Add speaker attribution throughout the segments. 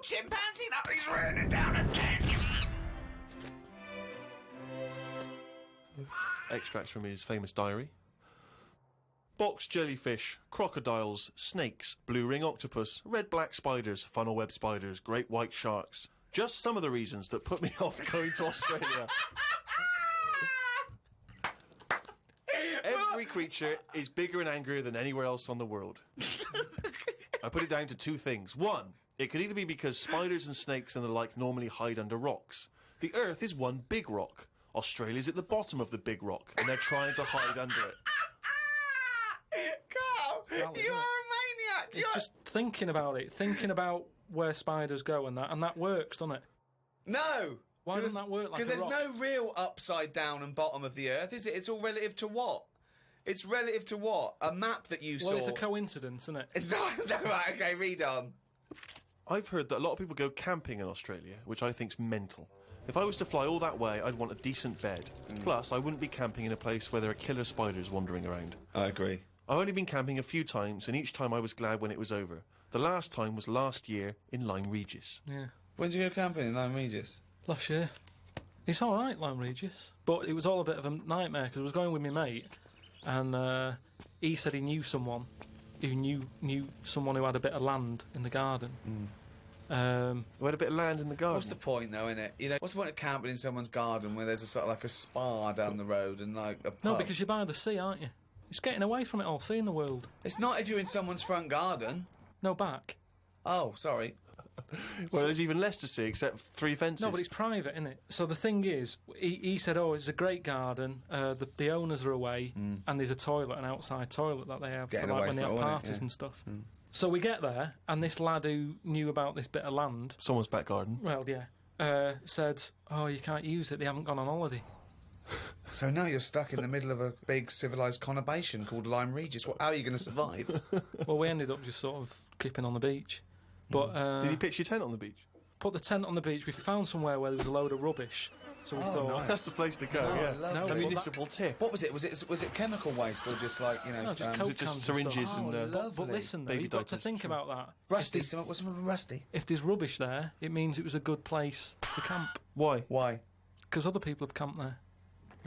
Speaker 1: old chimpanzee that he's raining down again.
Speaker 2: Extracts from his famous diary. Box jellyfish, crocodiles, snakes, blue ring octopus, red-black spiders, funnel web spiders, great white sharks. Just some of the reasons that put me off going to Australia. Every creature is bigger and angrier than anywhere else on the world. I put it down to two things. One, it could either be because spiders and snakes and the like normally hide under rocks. The Earth is one big rock. Australia's at the bottom of the big rock, and they're trying to hide under it.
Speaker 1: Carl, you are a maniac.
Speaker 3: It's just thinking about it, thinking about where spiders go and that works, doesn't it?
Speaker 1: No.
Speaker 3: Why doesn't that work like a
Speaker 1: Because there's
Speaker 3: rock?
Speaker 1: no real upside down and bottom of the Earth, is it? It's all relative to what? It's relative to what? A map that you saw.
Speaker 3: Well, it's a coincidence, isn't it?
Speaker 1: No, right, okay, read on.
Speaker 2: I've heard that a lot of people go camping in Australia, which I think's mental. If I was to fly all that way, I'd want a decent bed. Plus, I wouldn't be camping in a place where there are killer spiders wandering around.
Speaker 1: I agree.
Speaker 2: I've only been camping a few times, and each time I was glad when it was over. The last time was last year in Lyme Regis.
Speaker 3: Yeah.
Speaker 1: When did you go camping in Lyme Regis?
Speaker 3: Last year. It's alright, Lyme Regis. But it was all a bit of a nightmare, because I was going with my mate, and he said he knew someone who knew someone who had a bit of land in the garden.
Speaker 2: We had a bit of land in the garden.
Speaker 1: What's the point, though, innit? You know, what's the point of camping in someone's garden where there's a sort of like a spa down the road and like a pub?
Speaker 3: No, because you're by the sea, aren't you? It's getting away from it all, seeing the world.
Speaker 1: It's not if you're in someone's front garden.
Speaker 3: No, back.
Speaker 1: Oh, sorry.
Speaker 2: Well, there's even less to see, except 3 fences.
Speaker 3: No, but it's private, isn't it? So the thing is, he said, oh, it's a great garden, the owners are away, and there's a toilet, an outside toilet that they have
Speaker 1: Getting
Speaker 3: for, like,
Speaker 1: away
Speaker 3: when they
Speaker 1: from
Speaker 3: have
Speaker 1: it, innit?
Speaker 3: parties
Speaker 1: Yeah.
Speaker 3: and stuff. So we get there, and this lad who knew about this bit of land,
Speaker 2: Someone's back garden.
Speaker 3: well, yeah, said, oh, you can't use it, they haven't gone on holiday.
Speaker 1: So now you're stuck in the middle of a big civilised conurbation called Lyme Regis. How are you going to survive?
Speaker 3: Well, we ended up just sort of keeping on the beach. But
Speaker 2: Did you pitch your tent on the beach?
Speaker 3: put the tent on the beach. We found somewhere where there was a load of rubbish, so we thought,
Speaker 1: nice.
Speaker 2: That's the place to go, yeah.
Speaker 1: lovely.
Speaker 2: A municipal tip.
Speaker 1: What was it? Was it chemical waste or just like, you know...
Speaker 3: no, just
Speaker 1: um,
Speaker 3: coke
Speaker 2: just
Speaker 3: cans and
Speaker 2: syringes
Speaker 3: stuff.
Speaker 2: and,
Speaker 3: But listen, though,
Speaker 2: baby
Speaker 3: you've got to
Speaker 2: diapers,
Speaker 3: think
Speaker 2: sure.
Speaker 3: about that.
Speaker 1: rusty?
Speaker 3: If there's,
Speaker 1: What's wrong with rusty?
Speaker 3: if there's rubbish there, it means it was a good place to camp,
Speaker 2: Why?
Speaker 1: Why?
Speaker 3: because other people have camped there.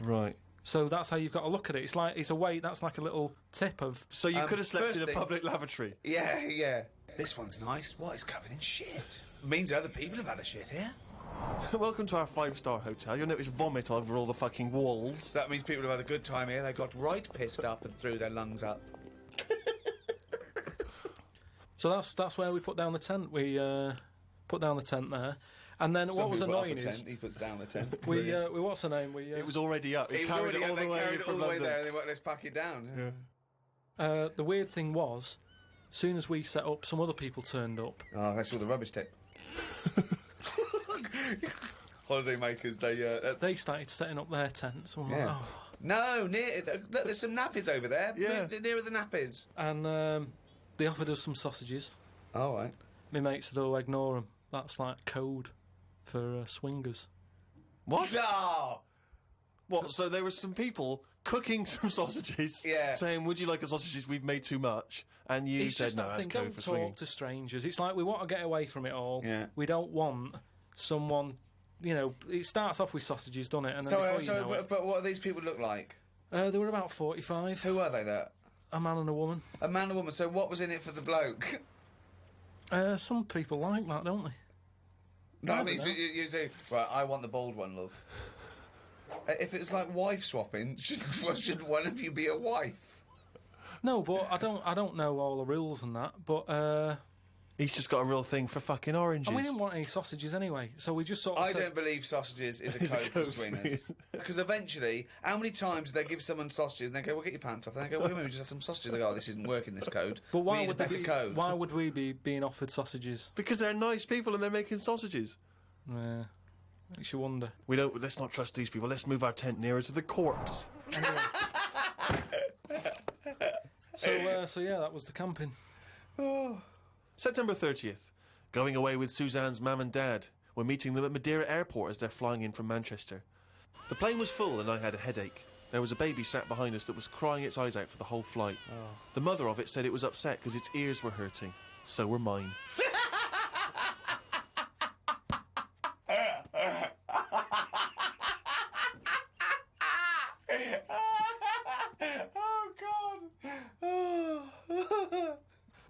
Speaker 2: Right.
Speaker 3: So that's how you've got to look at it. It's a way. That's like a little tip of.
Speaker 2: So you could have slept
Speaker 1: first
Speaker 2: in a
Speaker 1: thing-
Speaker 2: public lavatory.
Speaker 1: Yeah. This one's nice. What? It's covered in shit. Means other people have had a shit here.
Speaker 2: Welcome to our 5-star hotel. You'll notice vomit over all the fucking walls.
Speaker 1: So that means people have had a good time here. They got right pissed up and threw their lungs up.
Speaker 3: So that's where we put down the tent. We put down the tent there, and then what
Speaker 1: Some
Speaker 3: was
Speaker 1: people put up
Speaker 3: annoying
Speaker 1: a
Speaker 3: is
Speaker 1: tent, he puts down a tent.
Speaker 3: we what's her name? We
Speaker 2: It was already up. It
Speaker 1: He was
Speaker 2: carried
Speaker 1: already
Speaker 2: it all the way
Speaker 1: carried
Speaker 2: in
Speaker 1: it all
Speaker 2: from
Speaker 1: the way
Speaker 2: London.
Speaker 1: there and they went, let's pack it down.
Speaker 3: the weird thing was, as soon as we set up, some other people turned up.
Speaker 1: Oh, that's all the rubbish tip. Holiday makers,
Speaker 3: They started setting up their tents. And we're
Speaker 1: Yeah.
Speaker 3: like, oh.
Speaker 1: No, look, there's some nappies over there.
Speaker 2: Yeah.
Speaker 1: Nearer the nappies.
Speaker 3: And they offered us some sausages.
Speaker 1: All right.
Speaker 3: My mate said, "Oh, ignore them. That's like code for swingers."
Speaker 2: What?
Speaker 1: No!
Speaker 2: What? So there were some people cooking some sausages,
Speaker 1: Yeah.
Speaker 2: saying, "Would you like a sausages? We've made too much." And you
Speaker 3: It's
Speaker 2: said,
Speaker 3: just
Speaker 2: "No,
Speaker 3: that
Speaker 2: that's
Speaker 3: thing.
Speaker 2: code
Speaker 3: Don't
Speaker 2: for
Speaker 3: talk
Speaker 2: swinging."
Speaker 3: to strangers. It's like we want to get away from it all.
Speaker 1: Yeah.
Speaker 3: We don't want someone. You know, it starts off with sausages, doesn't it? And then
Speaker 1: So,
Speaker 3: before you know it,
Speaker 1: but what do these people look like?
Speaker 3: they were about 45.
Speaker 1: Who are they, there?
Speaker 3: A man and a woman.
Speaker 1: A man and a woman. So what was in it for the bloke?
Speaker 3: Some people like that, don't they?
Speaker 1: No,
Speaker 3: I
Speaker 1: I mean,
Speaker 3: don't know.
Speaker 1: you say, right, I want the bald one, love. If it's like wife swapping, should one of you be a wife?
Speaker 3: No, but I don't know all the rules and that. But
Speaker 2: He's just got a real thing for fucking oranges.
Speaker 3: and we didn't want any sausages anyway, so we just sort of
Speaker 1: I
Speaker 3: said,
Speaker 1: don't believe sausages is a
Speaker 2: Is a
Speaker 1: code for
Speaker 2: code for
Speaker 1: swingers. Because eventually, how many times do they give someone sausages and they go, "Well, get your pants off," and they go, "Well, we just have some sausages." They go, "Oh, this isn't working, this code."
Speaker 3: But
Speaker 1: We
Speaker 3: why
Speaker 1: need
Speaker 3: would
Speaker 1: a better code?
Speaker 3: Why would we be being offered sausages?
Speaker 2: Because they're nice people and they're making sausages.
Speaker 3: Makes you wonder.
Speaker 2: Let's not trust these people. Let's move our tent nearer to the corpse.
Speaker 3: So yeah, that was the camping.
Speaker 2: September 30th. Going away with Suzanne's mum and dad. We're meeting them at Madeira Airport as they're flying in from Manchester. The plane was full and I had a headache. There was a baby sat behind us that was crying its eyes out for the whole flight. The mother of it said it was upset because its ears were hurting. So were mine.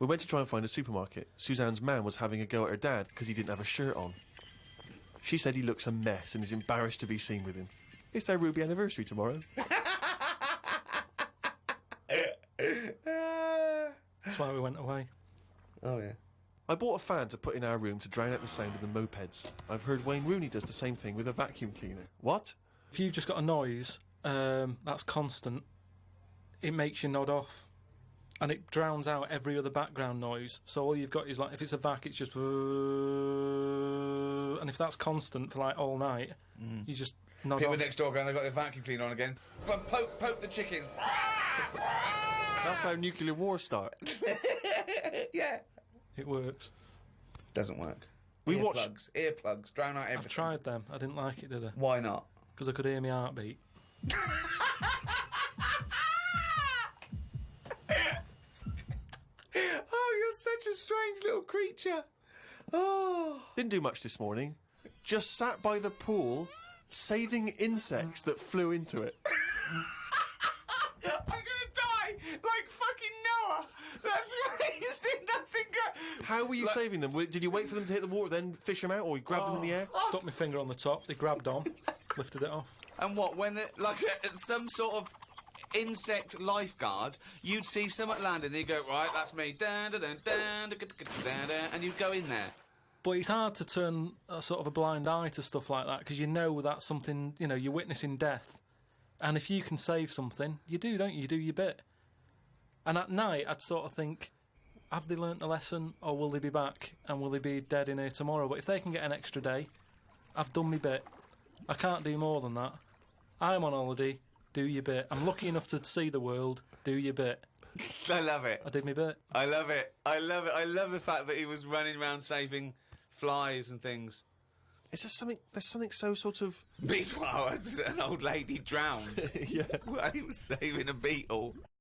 Speaker 2: We went to try and find a supermarket. Suzanne's man was having a go at her dad because he didn't have a shirt on. She said he looks a mess and is embarrassed to be seen with him. It's their Ruby anniversary tomorrow.
Speaker 3: That's why we went away.
Speaker 1: Oh, yeah.
Speaker 2: I bought a fan to put in our room to drown out the sound of the mopeds. I've heard Wayne Rooney does the same thing with a vacuum cleaner. What?
Speaker 3: If you've just got a noise that's constant, it makes you nod off. And it drowns out every other background noise. So all you've got is, like, if it's a vac, it's just... And if that's constant for, like, all night, you just nod
Speaker 1: People
Speaker 3: off.
Speaker 1: next door going, they've got their vacuum cleaner on again. But poke the chickens.
Speaker 2: That's how nuclear wars start.
Speaker 1: Yeah.
Speaker 3: It works.
Speaker 1: Doesn't work.
Speaker 2: We watched...
Speaker 1: Earplugs, drown out everything.
Speaker 3: I've tried them. I didn't like it, did I?
Speaker 1: Why not?
Speaker 3: Because I could hear my heartbeat.
Speaker 1: Oh, you're such a strange little creature. Oh.
Speaker 2: Didn't do much this morning. Just sat by the pool, saving insects that flew into it.
Speaker 1: I'm gonna die like fucking Noah. That's amazing. Nothing good.
Speaker 2: How were you saving them? Did you wait for them to hit the water, then fish them out, or you grabbed them in the air?
Speaker 3: Stuck my finger on the top. They grabbed on, lifted it off.
Speaker 1: And what, when it, like some sort of insect lifeguard, you'd see someone landing and you'd go, right, that's me, and you'd go in there.
Speaker 3: But it's hard to turn a sort of a blind eye to stuff like that because you know that's something, you know, you're witnessing death. And if you can save something, you do, don't you? You do your bit. And at night, I'd sort of think, have they learnt the lesson or will they be back and will they be dead in here tomorrow? But if they can get an extra day, I've done my bit. I can't do more than that. I'm on holiday, do your bit. I'm lucky enough to see the world, do your bit.
Speaker 1: I love it.
Speaker 3: I did my bit.
Speaker 1: I love it. I love it. I love the fact that he was running around saving flies and things.
Speaker 2: It's just something, there's something so sort of...
Speaker 1: Meanwhile, an old lady drowned.
Speaker 2: Yeah.
Speaker 1: While he was saving a beetle.